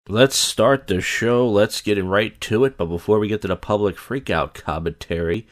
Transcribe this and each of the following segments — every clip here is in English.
Let's start the show. Let's get right to it. But before we get to the public freakout commentary,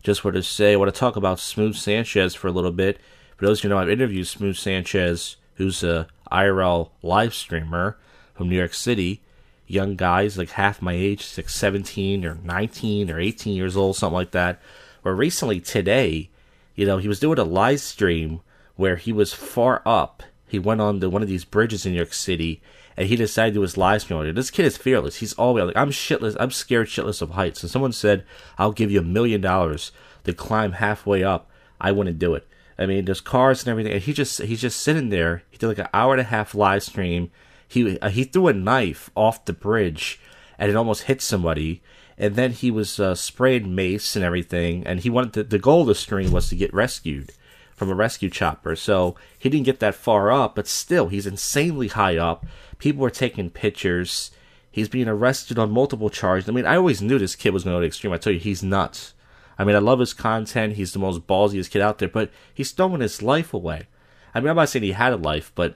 just want to say I want to talk about Smooth Sanchez for a little bit. For those of you who know, I've interviewed Smooth Sanchez, who's a IRL live streamer from New York City. Young guy, he's like half my age, he's like 17 or 19 or 18 years old, something like that. Where recently, today, he was doing a live stream where he was far up. He went on to one of these bridges in New York City, and he decided to do his live stream on it. This kid is fearless. He's always like, I'm shitless. I'm scared shitless of heights. And someone said, I'll give you $1 million to climb halfway up. I wouldn't do it. I mean, there's cars and everything. And he's just sitting there. He did like an hour and a half live stream. He threw a knife off the bridge, and it almost hit somebody. And then he was sprayed mace and everything. And he wanted the goal of the stream was to get rescued from a rescue chopper. So he didn't get that far up, but still, he's insanely high up. People were taking pictures. He's being arrested on multiple charges. I mean, I always knew this kid was going to go to extreme. I tell you, he's nuts. I mean, I love his content. He's the most ballsiest kid out there, but he's throwing his life away. I mean, I'm not saying he had a life, but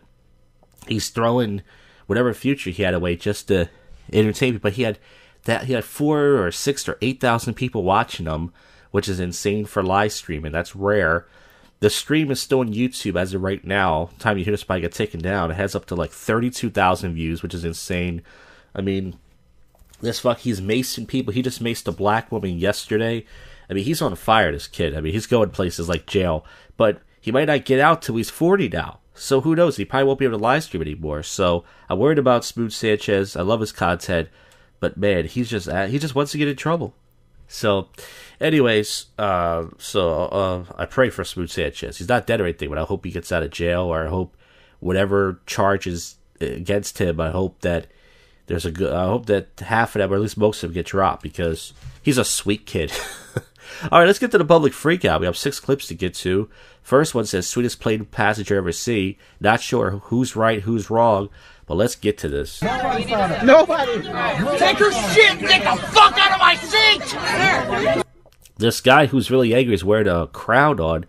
he's throwing whatever future he had away just to entertain people. But he had 4 or 6 or 8,000 people watching him, which is insane for live streaming. That's rare. The stream is still on YouTube as of right now. Time you hear this probably get taken down. It has up to like 32,000 views, which is insane. I mean, he's macing people. He just maced a black woman yesterday. I mean, he's on fire, this kid. I mean, he's going places like jail. But he might not get out till he's 40 now. So who knows? He probably won't be able to live stream anymore. So I'm worried about Smooth Sanchez. I love his content. But man, he just wants to get in trouble. So, anyways, I pray for Smooth Sanchez. He's not dead or anything, but I hope he gets out of jail, or I hope whatever charges against him, I hope that I hope that half of them, or at least most of them, get dropped, because he's a sweet kid. All right, let's get to the public freakout. We have 6 clips to get to. First one says, sweetest plane passenger ever see. Not sure who's right, who's wrong, but let's get to this. Nobody. Take your shit and get the fuck out of my seat! This guy who's really angry is wearing a crown on.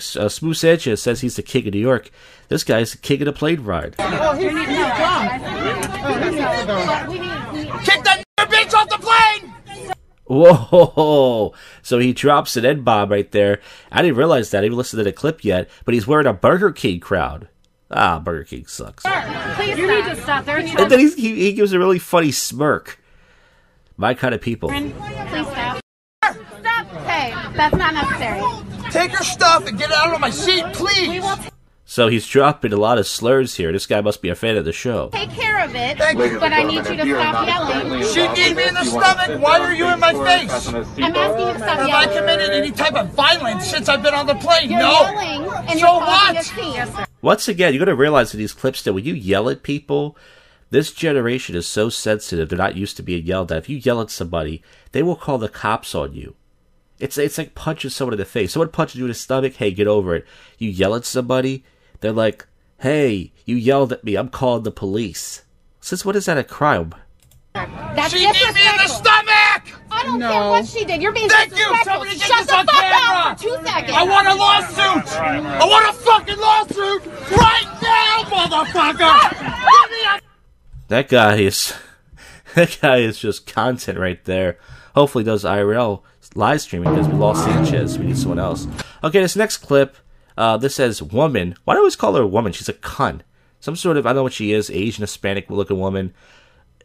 Smooth Sanchez says he's the king of New York. This guy's the king of the plane ride. Oh, he's kick that bitch off the plane! Whoa! So he drops an N-bomb right there. I didn't realize that. I didn't listen to the clip yet. But he's wearing a Burger King crown. Ah, Burger King sucks. Please you need to stop. And then he gives a really funny smirk. My kind of people. Please stop. Stop. Hey, that's not necessary. Take your stuff and get out of my seat, please! So he's dropping a lot of slurs here. This guy must be a fan of the show. Take care of it, you. but I need you to stop yelling. She need me in the stomach! Why are you in my face? I'm asking you to stop Have yelling. I committed any type of violence since I've been on the plane? You're No! yelling, and So you're causing what? a scene. Yes, sir. Once again, you got to realize in these clips that when you yell at people, this generation is so sensitive. They're not used to being yelled at. If you yell at somebody, they will call the cops on you. It's like punching someone in the face. Someone punches you in the stomach, hey, get over it. You yell at somebody, they're like, hey, you yelled at me, I'm calling the police. Since when is that a crime? That's She need me in the disrespectful. stomach! I don't care what she did. You're being Thank you! disrespectful. Somebody get Shut this the on fuck camera! up for 2 seconds. I want a lawsuit! I want a fucking lawsuit right now, motherfucker! Give me a That guy is just content right there. Hopefully does IRL live streaming because we lost Sanchez. We need someone else. Okay, this next clip, this says woman. Why do I always call her a woman? She's a cunt. Some sort of, I don't know what she is, Asian, Hispanic looking woman.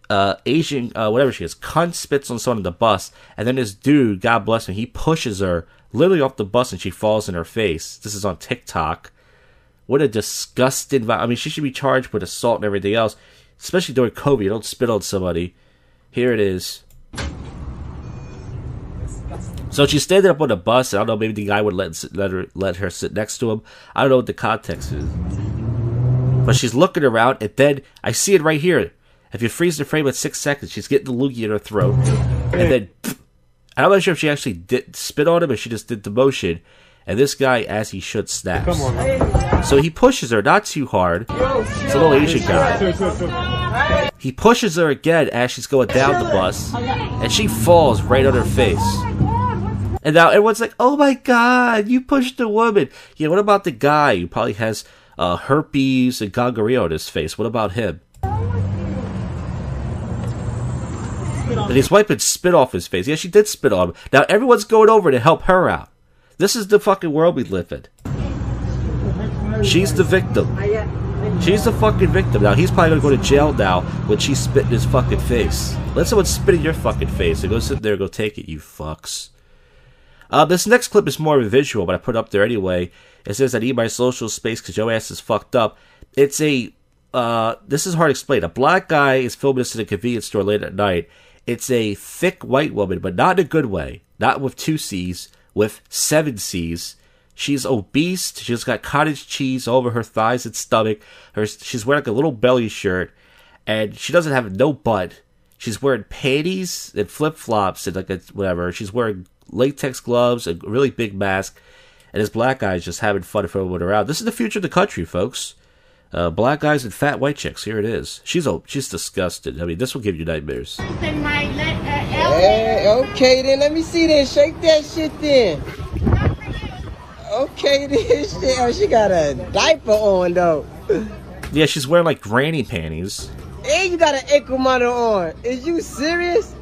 Asian, whatever she is. Cunt spits on someone on the bus. And then this dude, God bless him, he pushes her literally off the bus and she falls in her face. This is on TikTok. What a disgusting, I mean, she should be charged with assault and everything else. Especially during COVID, you don't spit on somebody. Here it is. So she's standing up on the bus. I don't know, maybe the guy would let her sit next to him. I don't know what the context is. But she's looking around, and then I see it right here. If you freeze the frame at 6 seconds, she's getting the loogie in her throat. And then, I'm not sure if she actually did spit on him or she just did the motion. And this guy, as he should, snaps. So he pushes her, not too hard. It's a little Asian guy. He pushes her again as she's going down the bus. And she falls right on her face. And now everyone's like, oh my god, you pushed a woman. Yeah, what about the guy who probably has herpes and gonorrhea on his face? What about him? And he's wiping spit off his face. Yeah, she did spit on him. Now everyone's going over to help her out. This is the fucking world we live in. She's the victim. She's the fucking victim. Now he's probably gonna go to jail now when she spit in his fucking face. Let someone spit in your fucking face and go sit there and go take it, you fucks. This next clip is more of a visual, but I put it up there anyway. It says, I need my social space because your ass is fucked up. It's a, this is hard to explain. A black guy is filming this in a convenience store late at night. It's a thick white woman, but not in a good way. Not with 2 C's, with 7 C's. She's obese. She's got cottage cheese all over her thighs and stomach. She's wearing like a little belly shirt, and she doesn't have no butt. She's wearing panties and flip-flops and like a, whatever. She's wearing latex gloves, a really big mask, and this black guy is just having fun with everyone around. This is the future of the country, folks. Black guys and fat white chicks. Here it is. She's disgusted. I mean, this will give you nightmares. Hey, okay then. Let me see then. Shake that shit then. Okay then. Shit. Oh, she got a diaper on though. Yeah, she's wearing like granny panties. And you got an ankle monitor on. Is you serious?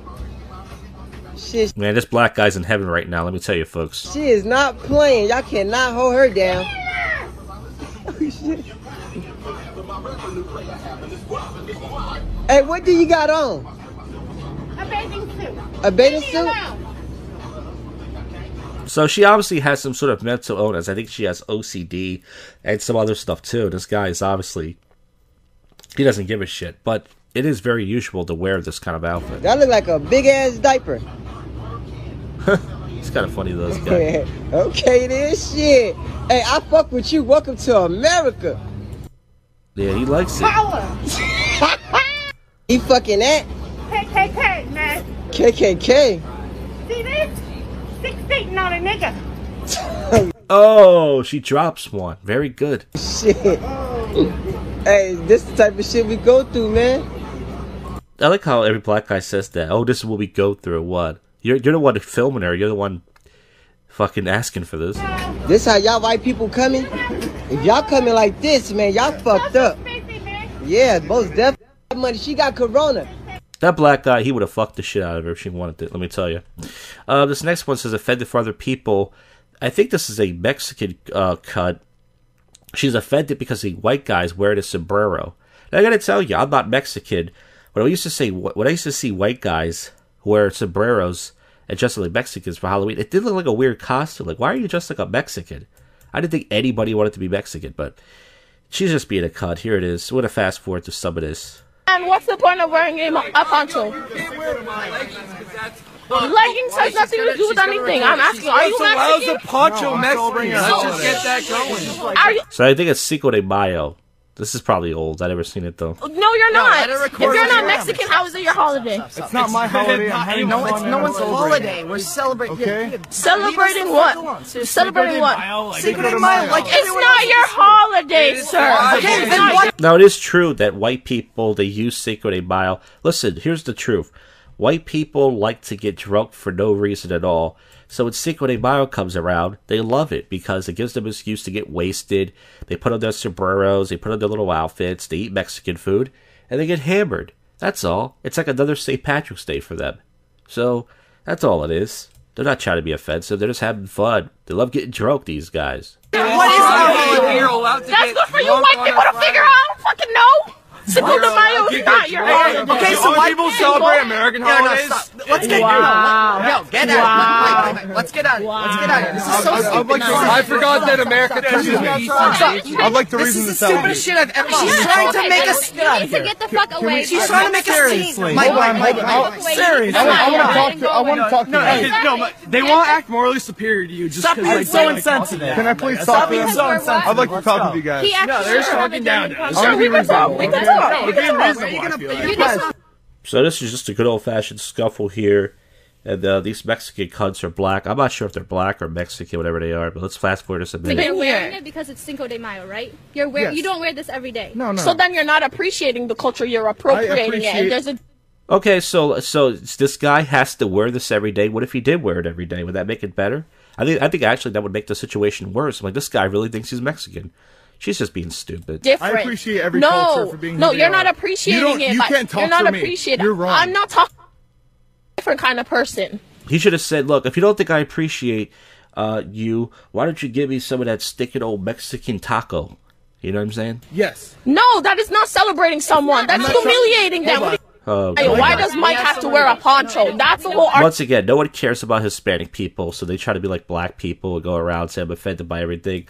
Shit. Man, this black guy's in heaven right now. Let me tell you, folks. She is not playing. Y'all cannot hold her down. Oh, shit. Hey, what do you got on? A bathing suit. A bathing suit? So she obviously has some sort of mental illness. I think she has OCD and some other stuff too. This guy is obviously, he doesn't give a shit. But it is very usual to wear this kind of outfit. That look like a big ass diaper. It's kind of funny though, this guy. Okay, this shit. Hey, I fuck with you. Welcome to America. Yeah, he likes it. Power. He fucking that? KKK, man. KKK. See this? 6 feet on a nigga. Oh, she drops one. Very good. Shit. Hey, this the type of shit we go through, man. I like how every black guy says that. Oh, this is what we go through. What? You're the one filming her. You're the one fucking asking for this. This how y'all white people coming? If y'all coming like this, man, y'all fucked up. Yeah, most definitely money. She got corona. That black guy, he would have fucked the shit out of her if she wanted it, let me tell you. This next one says, offended for other people. I think this is a Mexican cut. She's offended because the white guy's wearing a sombrero. Now, I gotta tell you, I'm not Mexican. When I used to see white guys wear sombreros and dress like Mexicans for Halloween, it did look like a weird costume. Like, why are you dressed like a Mexican? I didn't think anybody wanted to be Mexican, but she's just being a cunt. Here it is. We're gonna fast forward to some of this. And what's the point of wearing a poncho? Leggings has nothing to do with anything. I'm asking, are you Mexican? How's a poncho Mexican? Let's just get that going. Are you? So I think it's Cinco de Mayo. This is probably old. I've never seen it though. No, you're not. If you're not Mexican, how is it your holiday? It's not my holiday. No, it's no one's holiday. We're celebrating. Okay. Celebrating what? Celebrating what? Cinco de Mayo. Like it's not your holiday, sir. Okay, then what? Now, it is true that white people, they use Cinco de Mayo. Listen, here's the truth. White people like to get drunk for no reason at all. So when Cinco de Mayo comes around, they love it because it gives them an excuse to get wasted. They put on their sombreros, they put on their little outfits, they eat Mexican food, and they get hammered. That's all. It's like another St. Patrick's Day for them. So, that's all it is. They're not trying to be offensive, they're just having fun. They love getting drunk, these guys. What is our holiday? That's good for you white people to figure out. I don't fucking know. Cinco de Mayo is not your holiday. Okay, so white people celebrate American holidays. Let's get Yo, get out. Wait. Let's get out. Let's get out. This is so stupid. I forgot that America touches me. I'd like to reason this out. This is the stupidest shit I've ever seen. She's trying to make us get out of here. Get the fuck away. She's trying to make us see. Seriously. I want to talk to you. No, they want to act morally superior to you just because they're so insensitive. Can I please talk to you? I'd like to talk to you guys. No, they're talking down to us. Sure, we can talk. We can talk. So this is just a good old-fashioned scuffle here. And these Mexican cunts are black. I'm not sure if they're black or Mexican, whatever they are, but let's fast forward just a minute. You're wearing it because it's Cinco de Mayo, right? You don't wear this every day. No. So then you're not appreciating the culture, you're appropriating it. And there's a Okay, so this guy has to wear this every day. What if he did wear it every day? Would that make it better? I think actually that would make the situation worse. I'm like, this guy really thinks he's Mexican. She's just being stupid. different. I appreciate every culture for being who No, they you're are. not appreciating it. You can't talk you're not for me. appreciating. You're wrong. I'm not talking. different kind of person. He should have said, look, if you don't think I appreciate you, why don't you give me some of that sticking old Mexican taco? You know what I'm saying? Yes. No, that is not celebrating someone. That's humiliating them. Why does Mike have to wear a poncho? That's the whole argument. Once again, no one cares about Hispanic people, so they try to be like black people and go around and say I'm offended by everything.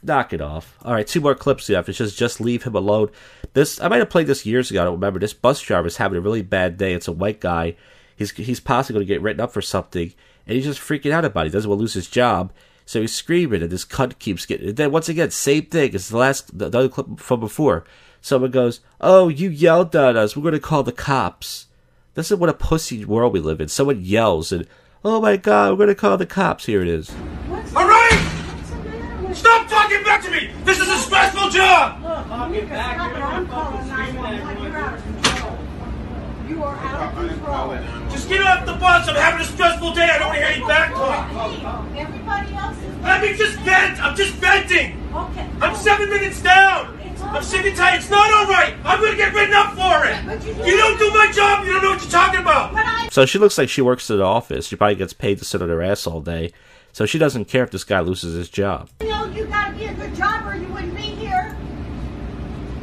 Knock it off. All right, 2 more clips left. It's just leave him alone. I might have played this years ago. I don't remember. This bus driver is having a really bad day. It's a white guy. He's possibly going to get written up for something, and he's just freaking out about it. He doesn't want to lose his job, so he's screaming, and this cunt keeps getting... And then, once again, same thing as the other clip from before. Someone goes, oh, you yelled at us. We're going to call the cops. This is what a pussy world we live in. Someone yells, and, oh, my God, we're going to call the cops. Here it is. All right! Stop talking back to me! This is a stressful job! You are out of control. Just get off the bus. I'm having a stressful day. I don't want to hear you back talk. Everybody else is... Let me just vent. I'm just venting. Okay. I'm 7 minutes down. I'm sick and tired. It's not all right. I'm going to get written up for it. You don't do my job. You don't know what you're talking about. So she looks like she works at the office. She probably gets paid to sit on her ass all day. So she doesn't care if this guy loses his job. You know, you got to be a good job or you wouldn't be here.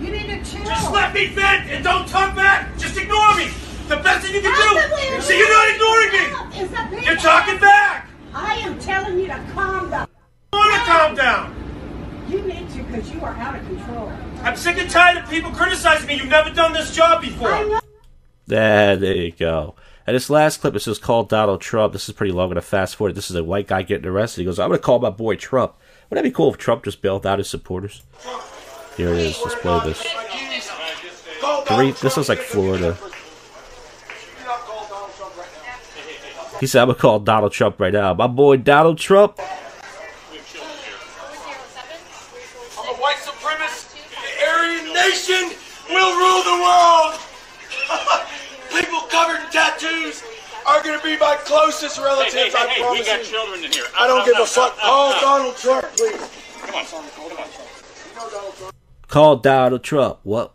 You need to chill. Just let me vent and don't talk back. Just ignore me. The best thing you can do. See, you're not ignoring me. You're talking back. I am telling you to calm down. I want to calm down. You need to because you are out of control. I'm sick and tired of people criticizing me. You've never done this job before. I know. There you go. And this last clip is just called Donald Trump. This is pretty long. I'm going to fast forward. This is a white guy getting arrested. He goes, I'm going to call my boy Trump. Wouldn't that be cool if Trump just bailed out his supporters? Here it is. Let's play this. This looks like Florida. He said, I'm going to call Donald Trump right now. My boy Donald Trump. I'm a white supremacist. The Aryan nation will rule the world. People covered in tattoos are going to be my closest relatives, I promise we got children in here. I don't give a fuck. Call Donald Trump, please. Come on. Call Donald Trump. What?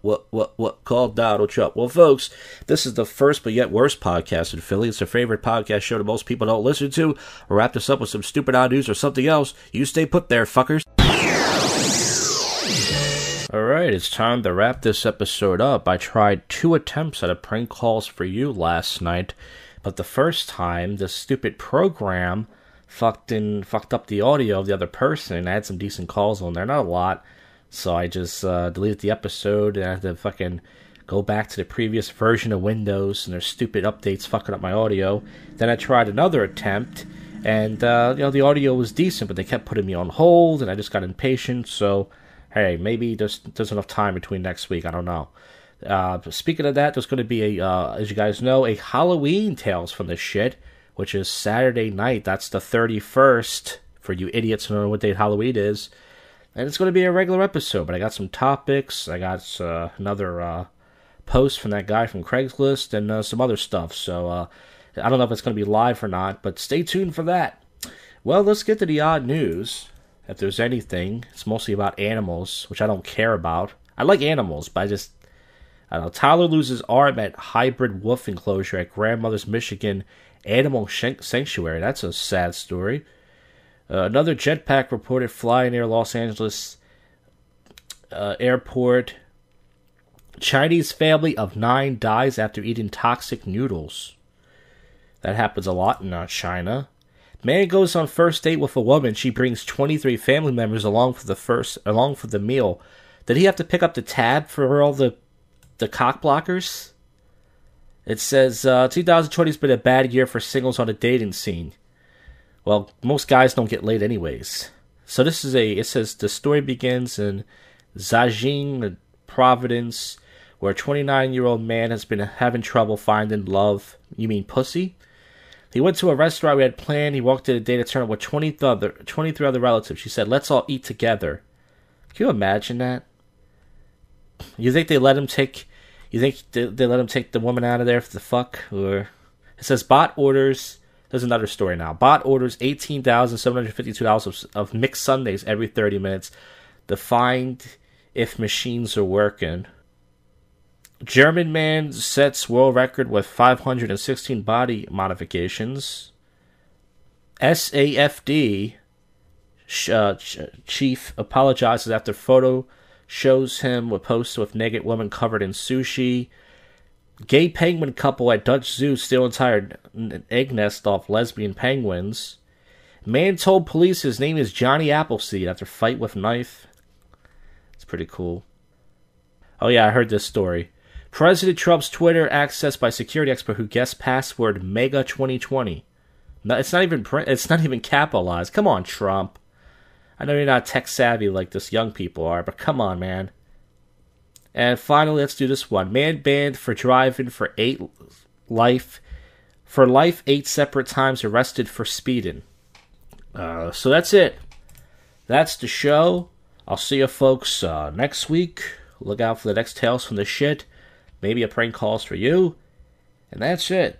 Call Donald Trump. Well, folks, this is the first but yet worst podcast in Philly. It's a favorite podcast show that most people don't listen to. We'll wrap this up with some stupid odd news or something else. You stay put there, fuckers. Alright, it's time to wrap this episode up. I tried 2 attempts at a prank calls for you last night, but the first time, the stupid program fucked up the audio of the other person, and I had some decent calls on there. Not a lot. So I just deleted the episode, and I had to fucking go back to the previous version of Windows, and their stupid updates fucking up my audio. Then I tried another attempt, and the audio was decent, but they kept putting me on hold, and I just got impatient. So, hey, maybe there's enough time between next week. I don't know. Speaking of that, there's going to be as you guys know, a Halloween Tales from this shit, which is Saturday night. That's the 31st for you idiots who don't know what date Halloween is. And it's going to be a regular episode, but I got some topics. I got another post from that guy from Craigslist and some other stuff. So I don't know if it's going to be live or not, but stay tuned for that. Well, let's get to the odd news. If there's anything, it's mostly about animals, which I don't care about. I like animals, but I don't know. Tyler loses arm at hybrid wolf enclosure at Grandmother's Michigan Animal Sanctuary. That's a sad story. Another jetpack reported flying near Los Angeles airport. Chinese family of 9 dies after eating toxic noodles. That happens a lot in China. Man goes on first date with a woman. She brings 23 family members along for the meal. Did he have to pick up the tab for all the cock blockers? It says 2020 has been a bad year for singles on the dating scene. Well, most guys don't get laid anyways. So it says the story begins in Zhajing, Providence, where a 29-year-old man has been having trouble finding love. You mean pussy? He went to a restaurant we had planned. He walked to the date tournament with 23 other relatives. She said, let's all eat together. Can you imagine that? You think they let him take the woman out of there for the fuck? Or it says bot orders. There's another story now. Bot orders $18,752 of mixed sundaes every 30 minutes to find if machines are working. German man sets world record with 516 body modifications. SAFD chief apologizes after photo shows him with post with naked woman covered in sushi. Gay penguin couple at Dutch zoo steal entire egg nest off lesbian penguins. Man told police his name is Johnny Appleseed after fight with knife. It's pretty cool. Oh yeah, I heard this story. President Trump's Twitter accessed by security expert who guessed password MAGA 2020. No, it's not even capitalized. Come on, Trump. I know you're not tech savvy like this young people are, but come on, man. And finally, let's do this one. Man banned for driving for 8 separate times, arrested for speeding. So that's it. That's the show. I'll see you folks next week. Look out for the next Tales from the Shit. Maybe a prank calls for you. And that's it.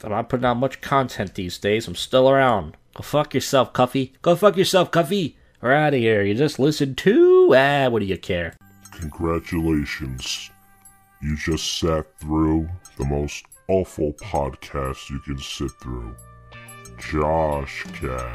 I'm not putting out much content these days. I'm still around. Go fuck yourself, Cuffy. Go fuck yourself, Cuffy. We're out of here. You just listened to... what do you care? Congratulations. You just sat through the most awful podcast you can sit through. JoshCast.